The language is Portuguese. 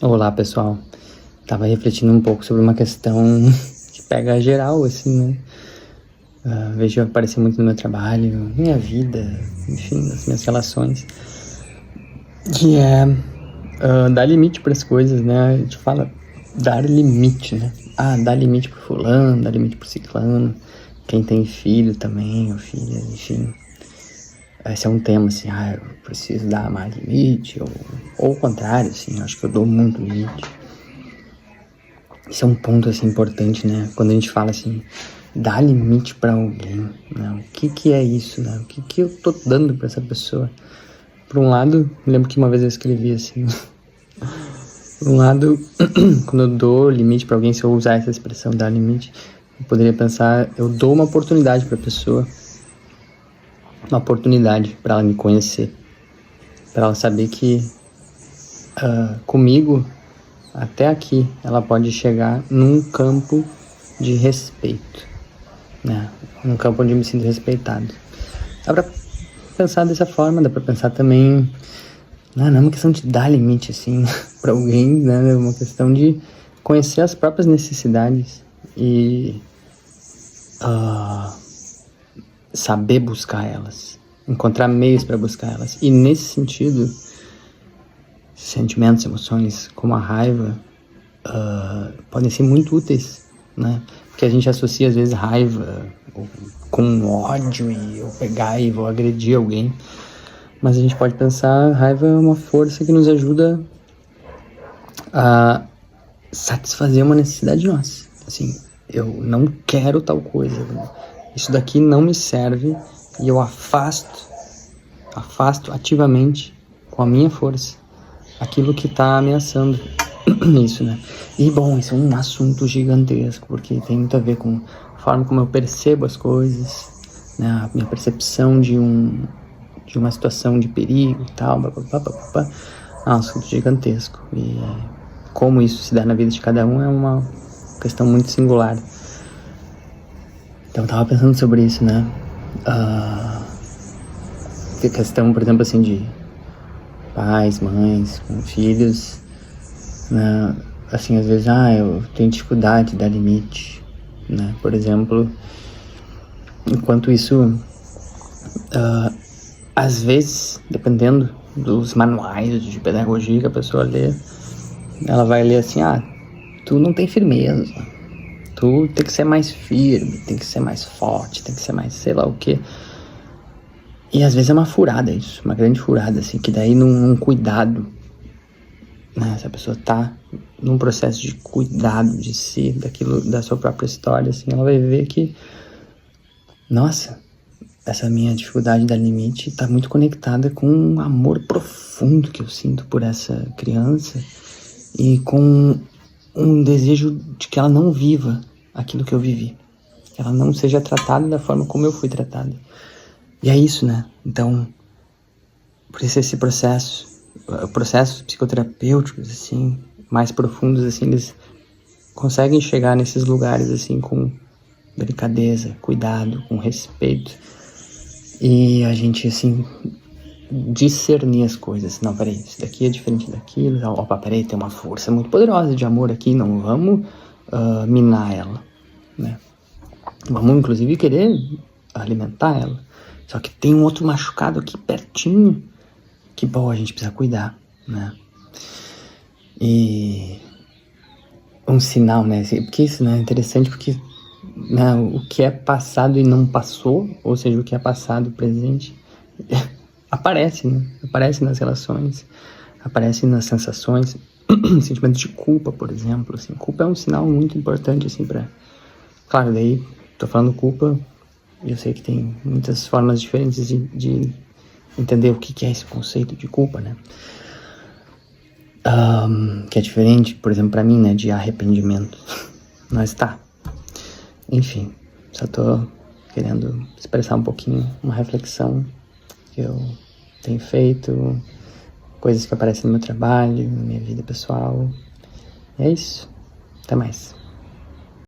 Olá, pessoal. Tava refletindo um pouco sobre uma questão que pega geral, assim, né? Vejo aparecer muito no meu trabalho, minha vida, enfim, nas minhas relações. Que é dar limite para as coisas, né? A gente fala dar limite, né? Dar limite pro fulano, dar limite pro ciclano. Quem tem filho também, ou filha, enfim. Esse é um tema, assim, eu preciso dar mais limite, ou o contrário, assim, eu acho que eu dou muito limite. Isso é um ponto, assim, importante, né? Quando a gente fala, assim, dar limite pra alguém, né? O que é isso, né? O que eu tô dando pra essa pessoa? Por um lado, eu lembro que uma vez eu escrevi, assim... Por um lado, quando eu dou limite pra alguém, se eu usar essa expressão, dar limite, eu poderia pensar, eu dou uma oportunidade pra pessoa. Uma oportunidade pra ela me conhecer. Pra ela saber que comigo, até aqui, ela pode chegar num campo de respeito, né? Num campo onde eu me sinto respeitado. Dá pra pensar dessa forma, dá pra pensar também... Não é uma questão de dar limite, assim, pra alguém, né? É uma questão de conhecer as próprias necessidades e saber buscar elas. Encontrar meios pra buscar elas. E nesse sentido, sentimentos, emoções, como a raiva, podem ser muito úteis, né? Porque a gente associa, às vezes, raiva com ódio e eu pegar e vou agredir alguém. Mas a gente pode pensar, a raiva é uma força que nos ajuda a satisfazer uma necessidade nossa. Assim, eu não quero tal coisa, né? Isso daqui não me serve e eu afasto ativamente com a minha força aquilo que tá ameaçando isso, né? E bom, isso é um assunto gigantesco, porque tem muito a ver com a forma como eu percebo as coisas, né? A minha percepção de uma situação de perigo e tal, é um assunto gigantesco. E como isso se dá na vida de cada um é uma questão muito singular. Então eu tava pensando sobre isso, né? A questão, por exemplo, assim, de pais, mães, com filhos, né? Assim, às vezes, eu tenho dificuldade de dar limite, né? Por exemplo, enquanto isso, às vezes, dependendo dos manuais de pedagogia que a pessoa lê, ela vai ler assim, tu não tem firmeza, tu tem que ser mais firme, tem que ser mais forte, tem que ser mais sei lá o quê. E às vezes é uma furada isso, uma grande furada, assim, que daí num cuidado, né, se a pessoa tá num processo de cuidado de si, daquilo, da sua própria história, assim, ela vai ver que, nossa, essa minha dificuldade de dar limite tá muito conectada com um amor profundo que eu sinto por essa criança e com um desejo de que ela não viva aquilo que eu vivi, que ela não seja tratada da forma como eu fui tratada. E é isso, né? Então, por isso esse processo, processos psicoterapêuticos, assim, mais profundos, assim, eles conseguem chegar nesses lugares, assim, com delicadeza, cuidado, com respeito. E a gente, assim, discernir as coisas. Não, peraí, isso daqui é diferente daquilo. Opa, peraí, tem uma força muito poderosa de amor aqui, não vamos minar ela, né? Vamos, inclusive, querer alimentar ela. Só que tem um outro machucado aqui pertinho que, bom, a gente precisa cuidar, né? E um sinal, né? Porque isso, né, é interessante porque, né, o que é passado e não passou, ou seja, o que é passado e presente, aparece, né? Aparece nas relações, aparece nas sensações, sentimento de culpa, por exemplo, assim. Culpa é um sinal muito importante, assim, pra... Claro, daí, tô falando culpa, eu sei que tem muitas formas diferentes de entender o que é esse conceito de culpa, né? Que é diferente, por exemplo, pra mim, né, de arrependimento. Mas tá. Enfim, só tô querendo expressar um pouquinho uma reflexão que eu tenho feito, coisas que aparecem no meu trabalho, na minha vida pessoal. E é isso. Até mais.